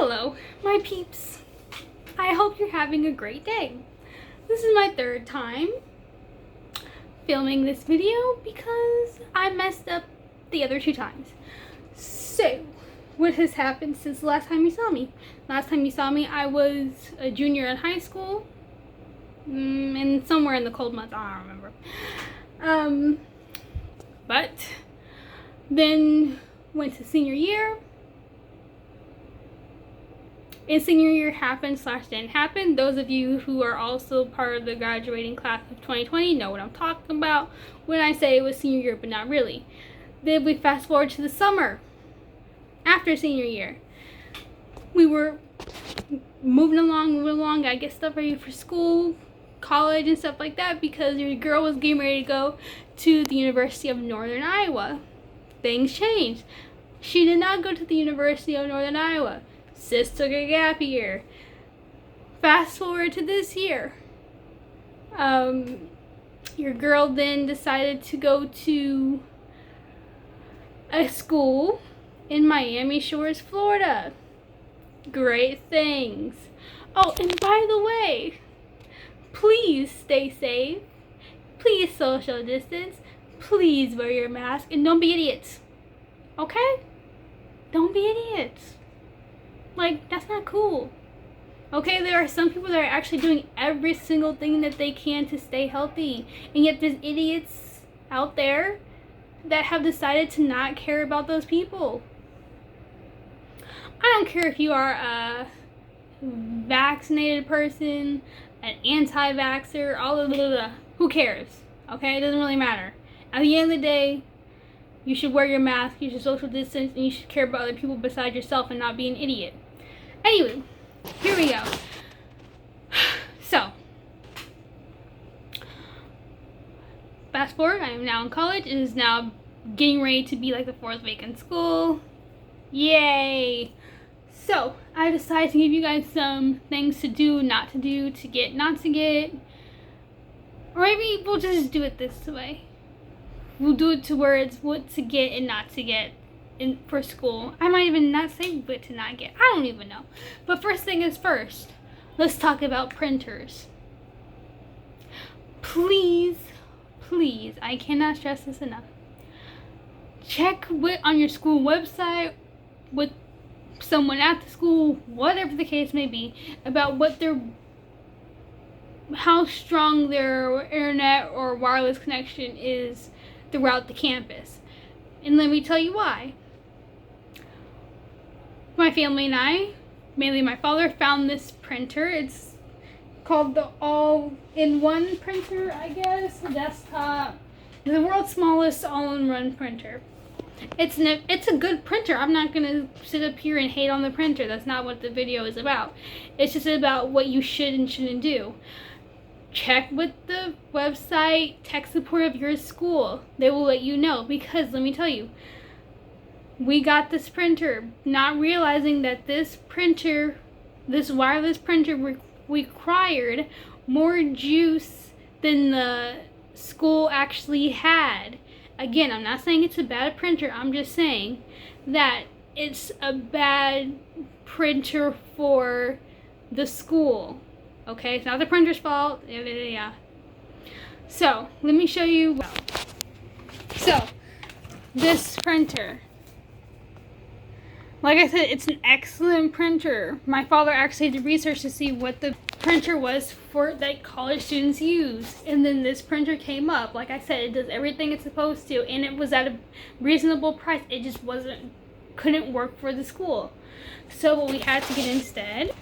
Hello, my peeps. I hope you're having a great day. This is my third time filming this video because I messed up the other two times. So, what has happened since the last time you saw me? Last time you saw me, I was a junior in high school, and somewhere in the cold months, I don't remember. But then went to senior year. And senior year happened / didn't happen. Those of you who are also part of the graduating class of 2020 know what I'm talking about when I say it was senior year, but not really. Then we fast forward to the summer after senior year. We were moving along, gotta get stuff ready for school, college, and stuff like that because your girl was getting ready to go to the University of Northern Iowa. Things changed. She did not go to the University of Northern Iowa. Sis took a gap year. Fast forward to this year. Your girl then decided to go to a school in Miami Shores, Florida. Great things. Oh, and by the way, please stay safe. Please social distance. Please wear your mask and don't be idiots. Okay? Don't be idiots. Like, that's not cool. Okay, there are some people that are actually doing every single thing that they can to stay healthy. And yet there's idiots out there that have decided to not care about those people. I don't care if you are a vaccinated person, an anti-vaxxer, all of the who cares? Okay, it doesn't really matter. At the end of the day, you should wear your mask, you should social distance, and you should care about other people besides yourself and not be an idiot. Anyway, here we go. So, fast forward, I am now in college. It is now getting ready to be like the fourth week in school. Yay! So, I decided to give you guys some things to do, not to do, to get, not to get. Or maybe we'll just do it this way. We'll do it to where it's what to get and not to get for school. I might even not say what to not get. I don't even know. But first thing is first, let's talk about printers. Please, I cannot stress this enough. Check on your school website with someone at the school, whatever the case may be, about how strong their internet or wireless connection is throughout the campus. And let me tell you why. My family and I, mainly my father, found this printer. It's called the all-in-one printer, I guess. The desktop. The world's smallest all-in-one printer. It's a good printer. I'm not going to sit up here and hate on the printer. That's not what the video is about. It's just about what you should and shouldn't do. Check with the website tech support of your school. They will let you know, because let me tell you, we got this printer not realizing that this wireless printer required more juice than the school actually had. Again, I'm not saying it's a bad printer. I'm just saying that it's a bad printer for the school. Okay, it's not the printer's fault. Yeah. So, let me show you. So, this printer. Like I said, it's an excellent printer. My father actually did research to see what the printer was for that college students use. And then this printer came up. Like I said, it does everything it's supposed to. And it was at a reasonable price. It just couldn't work for the school. So, what we had to get instead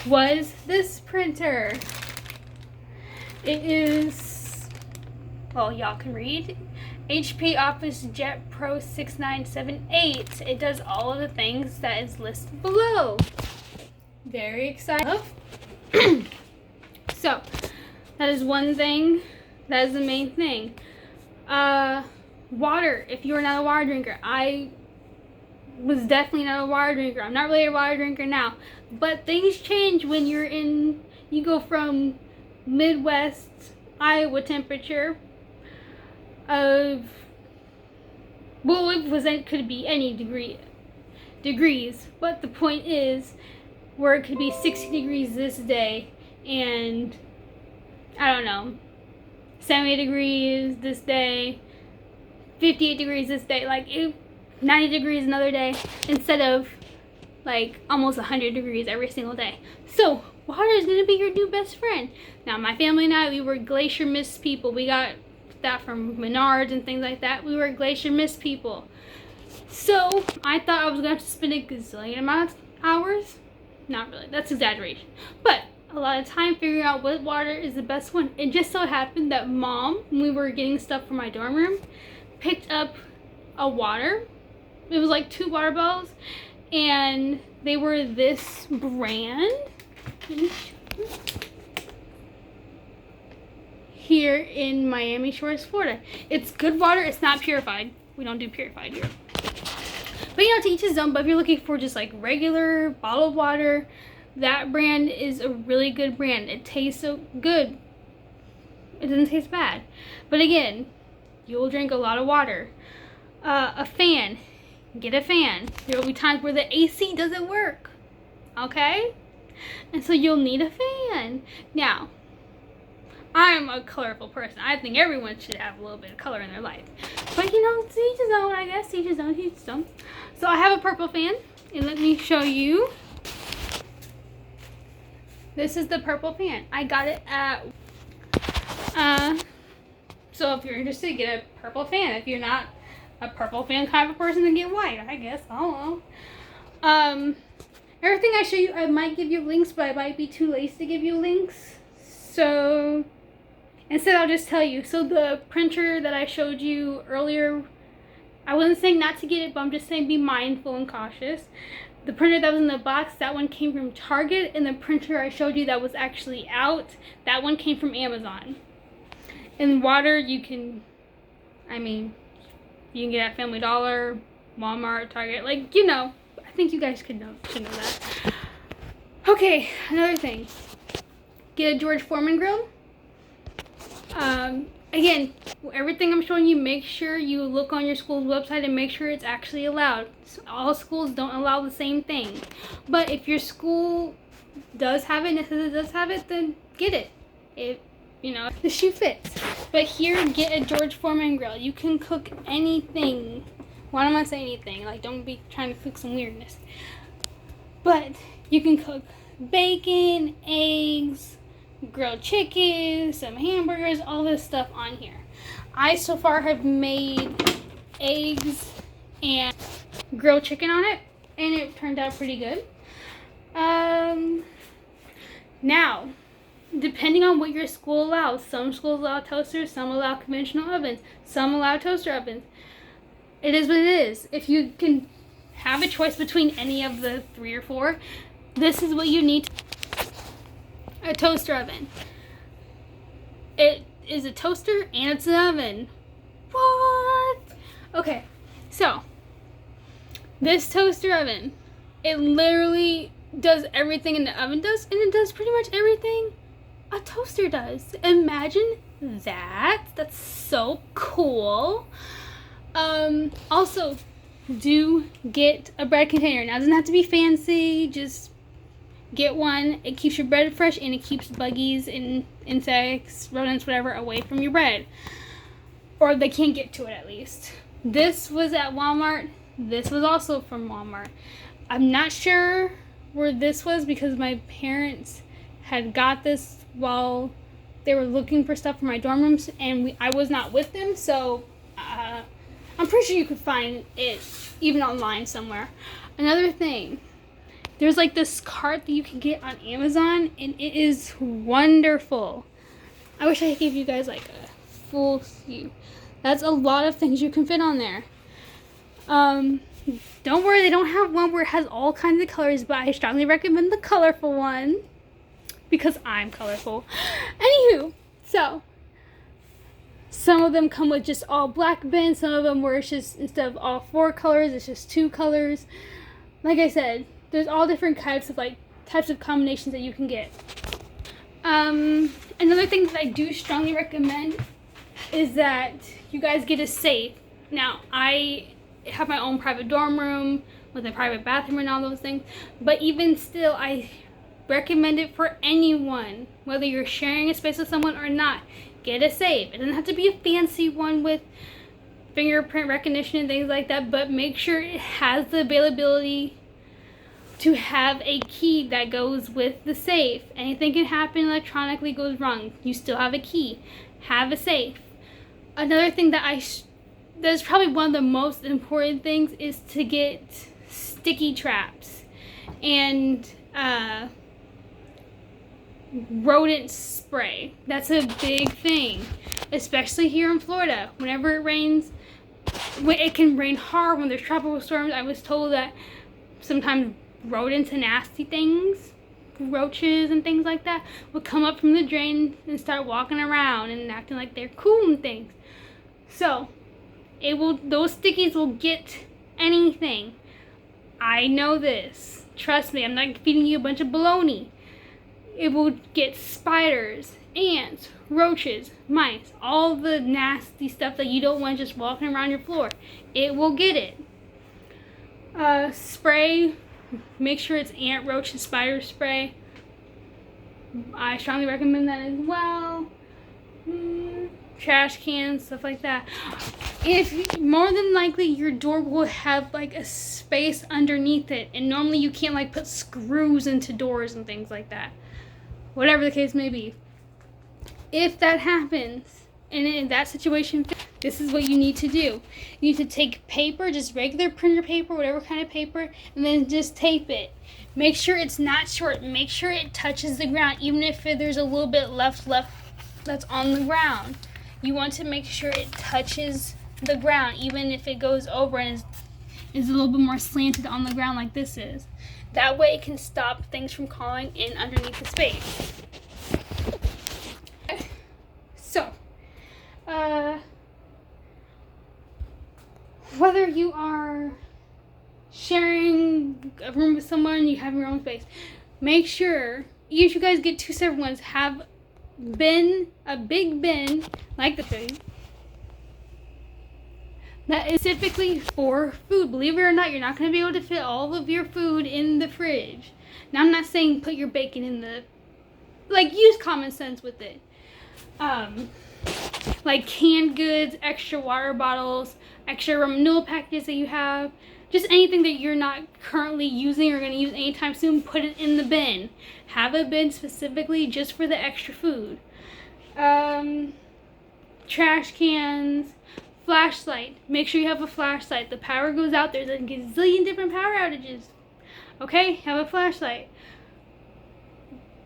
was this printer. It is, well, y'all can read, HP OfficeJet Pro 6978. It does all of the things that is listed below. Very excited. So, that is one thing. That is the main thing. Water. If you are not a water drinker, I was definitely not a water drinker. I'm not really a water drinker now. But things change when you go from Midwest Iowa temperature of, well, it could be any degree, degrees. But the point is, where it could be 60 degrees this day and, I don't know, 70 degrees this day, 58 degrees this day, like 90 degrees another day, instead of like almost 100 degrees every single day. So water is going to be your new best friend. Now my family and I, we were Glacier Mist people. We got that from Menards and things like that. We were Glacier Mist people. So I thought I was going to have to spend a gazillion amount of hours. Not really, that's exaggeration. But a lot of time figuring out what water is the best one. It just so happened that Mom, when we were getting stuff for my dorm room, picked up a water. It was like 2 water bottles, and they were this brand. Here in Miami Shores, Florida. It's good water. It's not purified. We don't do purified here. But you know, to each his own. But if you're looking for just like regular bottled water, that brand is a really good brand. It tastes so good. It doesn't taste bad. But again, you'll drink a lot of water. A fan. Get a fan. There will be times where the AC doesn't work. Okay? And so you'll need a fan. Now, I'm a colorful person. I think everyone should have a little bit of color in their life. But you know, to each his own, I guess. To each his own, to each his own. So I have a purple fan. And let me show you. This is the purple fan. I got it at... So if you're interested, get a purple fan. If you're not a purple fan kind of a person, then get white, I guess. I don't know. Everything I show you, I might give you links, but I might be too lazy to give you links. So instead, I'll just tell you. So the printer that I showed you earlier, I wasn't saying not to get it, but I'm just saying be mindful and cautious. The printer that was in the box, that one came from Target, and the printer I showed you that was actually out, that one came from Amazon. And water, you can get at Family Dollar, Walmart, Target, like, you know. I think you guys should know that. Okay, another thing. Get a George Foreman grill. Again, everything I'm showing you, make sure you look on your school's website and make sure it's actually allowed. All schools don't allow the same thing. But if your school does have it, and it says it does have it, then get it. You know, the shoe fits. But here, get a George Foreman grill. You can cook anything. Why don't I say anything? Like, don't be trying to cook some weirdness. But you can cook bacon, eggs, grilled chicken, some hamburgers, all this stuff on here. I so far have made eggs and grilled chicken on it, and it turned out pretty good. Now, depending on what your school allows, some schools allow toasters, some allow conventional ovens, some allow toaster ovens. It is what it is. If you can have a choice between any of the 3 or 4, this is what you need. A toaster oven. It is a toaster and it's an oven. What? Okay, so this toaster oven, it literally does everything an oven does, and it does pretty much everything a toaster does. Imagine that. That's so cool. Also, do get a bread container. Now, it doesn't have to be fancy. Just get one. It keeps your bread fresh, and it keeps buggies and insects, rodents, whatever, away from your bread. Or they can't get to it, at least. This was at Walmart. This was also from Walmart. I'm not sure where this was because my parents had got this while they were looking for stuff for my dorm rooms, and I was not with them, so I'm pretty sure you could find it even online somewhere. Another thing, there's like this cart that you can get on Amazon, and it is wonderful. I wish I could give you guys like a full view. That's a lot of things you can fit on there. Don't worry, they don't have one where it has all kinds of colors, but I strongly recommend the colorful one because I'm colorful. Anywho, so some of them come with just all black bins, some of them where it's just, instead of all 4 colors, it's just 2 colors. Like I said, there's all different types of combinations that you can get. Another thing that I do strongly recommend is that you guys get a safe. Now, I have my own private dorm room with a private bathroom and all those things. But even still, I recommend it for anyone, whether you're sharing a space with someone or not. Get a safe. It doesn't have to be a fancy one with fingerprint recognition and things like that, but make sure it has the availability to have a key that goes with the safe. Anything can happen electronically goes wrong. You still have a key. Have a safe. Another thing that's probably one of the most important things is to get sticky traps and rodent spray. That's a big thing, especially here in Florida. Whenever it rains, it can rain hard when there's tropical storms. I was told that sometimes rodents and nasty things, roaches and things like that, would come up from the drain and start walking around and acting like they're cool and things. So those stickies will get anything. I know this. Trust me, I'm not feeding you a bunch of baloney. It will get spiders, ants, roaches, mice, all the nasty stuff that you don't want just walking around your floor. It will get it. Spray, make sure it's ant, roach, and spider spray. I strongly recommend that as well. Trash cans, stuff like that. If more than likely your door will have like a space underneath it, and normally you can't like put screws into doors and things like that. Whatever the case may be. If that happens, and in that situation, this is what you need to do. You need to take paper, just regular printer paper, whatever kind of paper, and then just tape it. Make sure it's not short. Make sure it touches the ground, even if there's a little bit left that's on the ground. You want to make sure it touches the ground, even if it goes over and is a little bit more slanted on the ground like this is. That way it can stop things from crawling in underneath the space. So, whether you are sharing a room with someone, you have your own space, make sure, if you guys get two separate ones, have a big bin, like the food, that is specifically for food. Believe it or not, you're not going to be able to fit all of your food in the fridge. Now, I'm not saying put your bacon in use common sense with it. Like canned goods, extra water bottles, extra ramen noodle packages that you have, just anything that you're not currently using or going to use anytime soon, put it in the bin. Have a bin specifically just for the extra food. Trash cans, flashlight. Make sure you have a flashlight. The power goes out. There's a gazillion different power outages. Okay? Have a flashlight.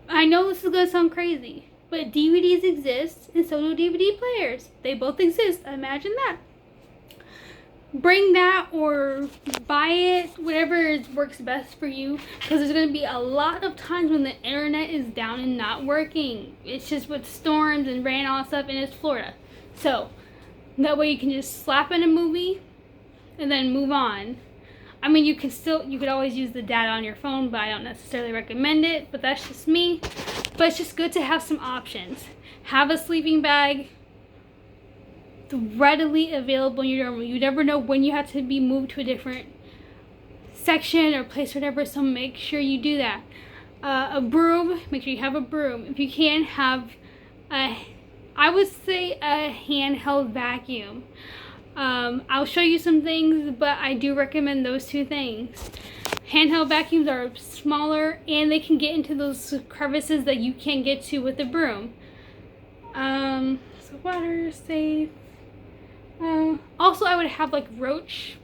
I know this is going to sound crazy, but DVDs exist and so do DVD players. They both exist. Imagine that. Bring that or buy it, whatever works best for you, because there's going to be a lot of times when the internet is down and not working. It's just with storms and rain and all that stuff, and it's Florida. So that way you can just slap in a movie and then move on. I mean, you could always use the data on your phone, but I don't necessarily recommend it, but that's just me. But it's just good to have some options. Have a sleeping bag readily available in your dorm room. You never know when you have to be moved to a different section or place or whatever, so make sure you do that. A broom, make sure you have a broom. If you can, have I would say a handheld vacuum. I'll show you some things, but I do recommend those two things. Handheld vacuums are smaller and they can get into those crevices that you can't get to with a broom. So water safe. Also, I would have like roach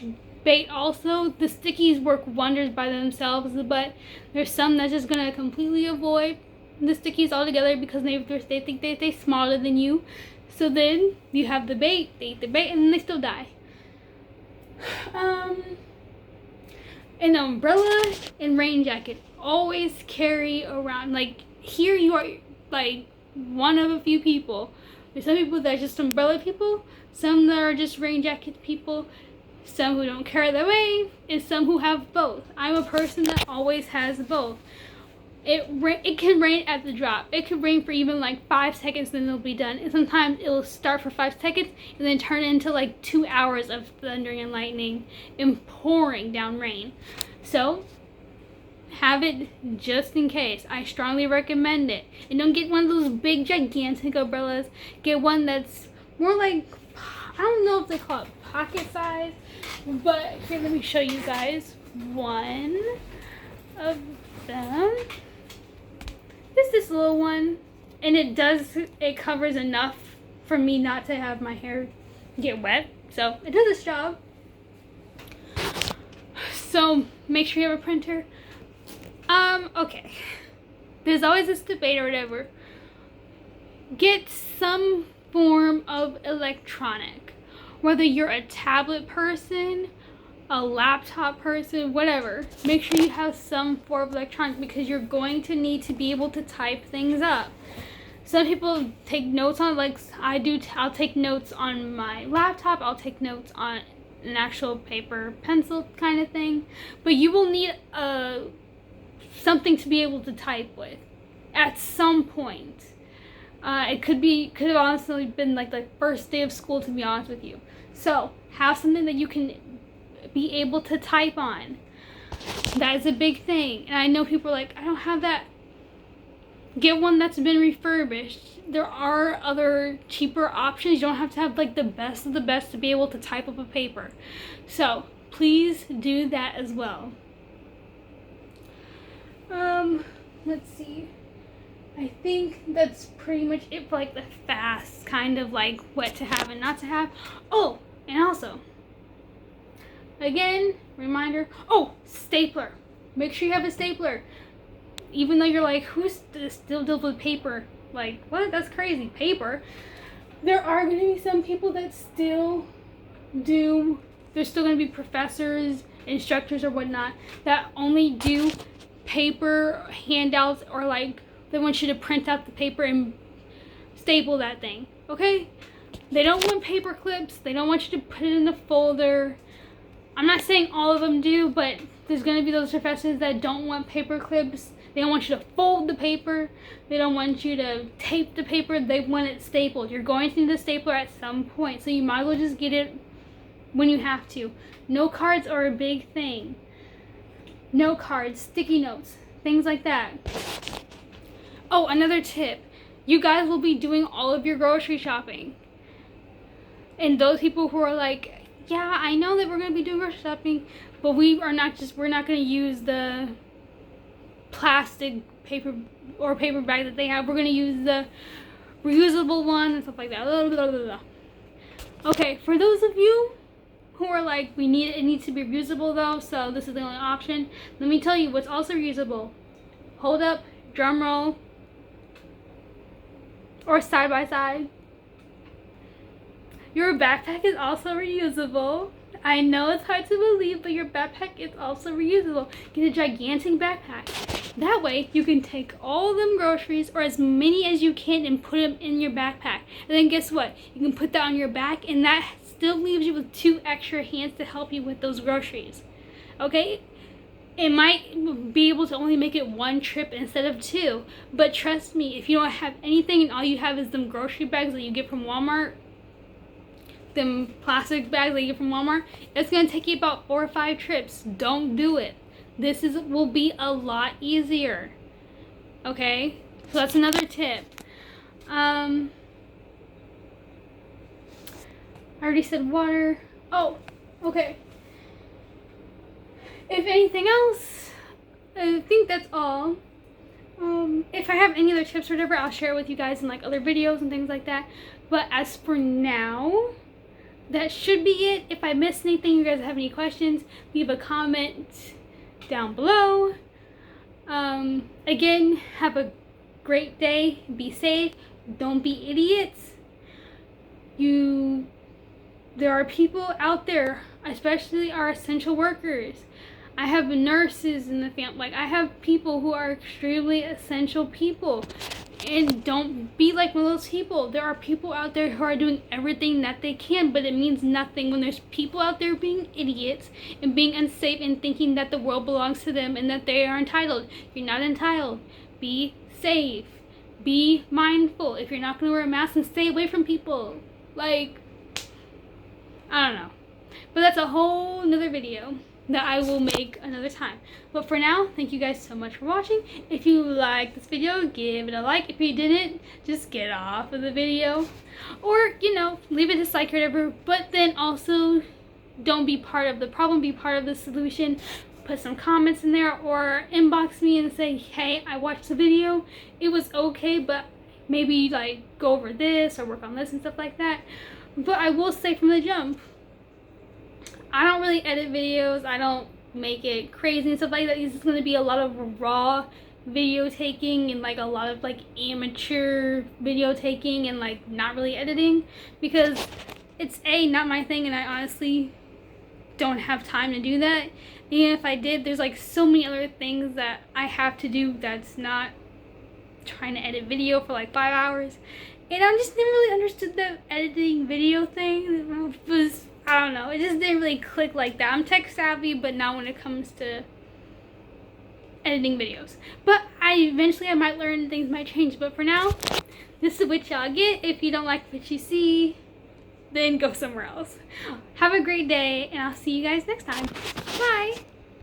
bait also. The stickies work wonders by themselves, but there's some that's just gonna completely avoid the stickies altogether because they think they're smaller than you. So then you have the bait, they eat the bait, and then they still die. An umbrella and rain jacket. Always carry around. Like, here you are like one of a few people. There's some people that are just umbrella people, some that are just rain jacket people, some who don't carry their way, and some who have both. I'm a person that always has both. It can rain at the drop. It could rain for even like 5 seconds, then it'll be done. And sometimes it'll start for 5 seconds and then turn into like 2 hours of thundering and lightning and pouring down rain. So have it just in case. I strongly recommend it. And don't get one of those big gigantic umbrellas. Get one that's more like, I don't know if they call it pocket size, but here, let me show you guys one of them. This little one, and it covers enough for me not to have my hair get wet, so it does its job. So make sure you have a printer. Okay, there's always this debate or whatever. Get some form of electronic, whether you're a tablet person, a laptop person, whatever. Make sure you have some form of electronic, because you're going to need to be able to type things up. Some people take notes on, like I do, I'll take notes on my laptop, I'll take notes on an actual paper pencil kind of thing, but you will need something to be able to type with at some point. It could have honestly been like the first day of school, to be honest with you. So have something that you can be able to type on. That is a big thing. And I know people are like, I don't have that. Get one that's been refurbished. There are other cheaper options. You don't have to have like the best of the best to be able to type up a paper. So please do that as well. Let's see. I think that's pretty much it for like the fast kind of like what to have and not to have. Oh, and also, again, reminder, stapler. Make sure you have a stapler. Even though you're like, who's still deals with paper? Like, what? That's crazy. Paper. There are going to be some people that still do, there's still going to be professors, instructors or whatnot that only do paper handouts, or like they want you to print out the paper and staple that thing. Okay? They don't want paper clips. They don't want you to put it in a folder. I'm not saying all of them do, but there's going to be those professors that don't want paper clips. They don't want you to fold the paper. They don't want you to tape the paper. They want it stapled. You're going to need a stapler at some point, so you might as well just get it when you have to. No cards are a big thing. No cards, sticky notes, things like that. Oh, another tip. You guys will be doing all of your grocery shopping. And those people who are like, yeah, I know that we're going to be doing grocery shopping, but we're not going to use the plastic paper or paper bag that they have. We're going to use the reusable one and stuff like that. Blah, blah, blah, blah. Okay, for those of you who are like, it needs to be reusable though, so this is the only option. Let me tell you what's also reusable. Hold up, drum roll, or side by side. Your backpack is also reusable. I know it's hard to believe, but your backpack is also reusable. Get a gigantic backpack. That way, you can take all of them groceries, or as many as you can, and put them in your backpack. And then guess what? You can put that on your back, and that still leaves you with 2 extra hands to help you with those groceries. Okay? It might be able to only make it 1 trip instead of 2. But trust me, if you don't have anything and all you have is them grocery bags that you get from Walmart, them plastic bags that you get from Walmart, it's going to take you about 4 or 5 trips. Don't do it. This will be a lot easier. Okay? So that's another tip. I already said water. Oh, okay. If anything else, I think that's all. If I have any other tips or whatever, I'll share it with you guys in like other videos and things like that. But as for now, that should be it. If I missed anything, you guys have any questions, leave a comment down below. Again, have a great day. Be safe. Don't be idiots. There are people out there, especially our essential workers. I have nurses in the family. Like, I have people who are extremely essential people. And don't be like one of those people. There are people out there who are doing everything that they can, but it means nothing when there's people out there being idiots and being unsafe and thinking that the world belongs to them and that they are entitled. You're not entitled. Be safe. Be mindful. If you're not going to wear a mask, then stay away from people. Like, I don't know. But that's a whole nother video that I will make another time. But for now, thank you guys so much for watching. If you liked this video, give it a like. If you didn't, just get off of the video. Or, you know, leave a dislike or whatever. But then also, don't be part of the problem, be part of the solution. Put some comments in there or inbox me and say, hey, I watched the video. It was okay, but maybe like go over this or work on this and stuff like that. But I will say from the jump, I don't really edit videos. I don't make it crazy and stuff like that. This is going to be a lot of raw video taking and like a lot of like amateur video taking and like not really editing, because it's not my thing, and I honestly don't have time to do that. And if I did, there's like so many other things that I have to do that's not trying to edit video for like 5 hours. And I just never really understood the editing video thing. It was, I don't know, it just didn't really click like that. I'm tech savvy, but not when it comes to editing videos. But eventually I might learn, things might change. But for now, this is what y'all get. If you don't like what you see, then go somewhere else. Have a great day, and I'll see you guys next time. Bye!